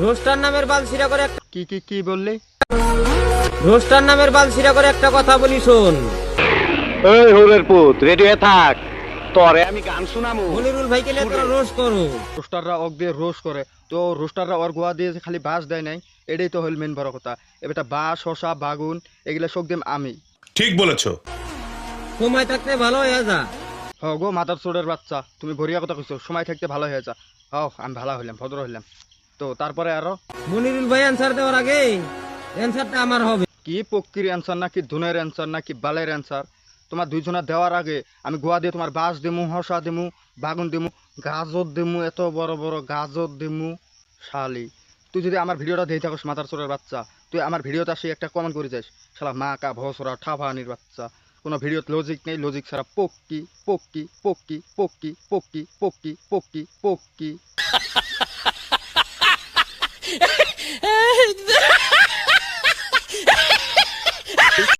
Roaster নামের বালছিরা করে কি কি কি বললি? রোস্টার নামের বালছিরা করে একটা কথা বলি শোন। এই হোরের পুত রেডি হয়ে থাক, তরে আমি গান শুনামু। মনিরুল ভাইকে নিয়ে তোরা রোস্ট করো। রোস্টাররা অক দিয়ে রোস্ট করে, তো রোস্টাররা ওর গোয়া দিয়ে যে খালি বাস দেয় নাই, এটাই তো হইল মেন বড় কথা। এবারটা বাস, শশা, বাগুন এগুলা শোক দিম আমি। ঠিক বলেছো। সময় থাকতে ভালো হয়ে যা। হ গো মাদার চোরের বাচ্চা, তুমি ভরিয়া কথা কইছো, সময় থাকতে ভালো হয়ে যা। হও আমি ভালো হইলাম, ভদ্র হইলাম। তো তারপরে আরো মনিরুল ভাই অ্যান্সার দেওয়ার আগে অ্যান্সারটা আমার হবে। কি পক্ষীর অ্যান্সার নাকি ধুনের অ্যান্সার নাকি বালের অ্যান্সার? তোমার দুইজনের দেওয়ার আগে আমি গোয়া দিয়ে তোমার বাস দিমু, হসা দিমু, বাগুন দিমু, গাজর দিমু, এত বড় বড় গাজর দিমু। শালি তুই যদি আমার ভিডিওটা দিয়ে থাকস মাথার চোরের বাচ্চা, তুই আমার ভিডিওতে আসি একটা কমেন্ট করে যাস, শালা মা কা ভসরা ঠাভানির বাচ্চা। কোনো ভিডিওত লজিক নেই, লজিক ছাড়া পক্কি পক্কি পক্কি পক্কি পক্কি পক্কি পক্কি পক্কি।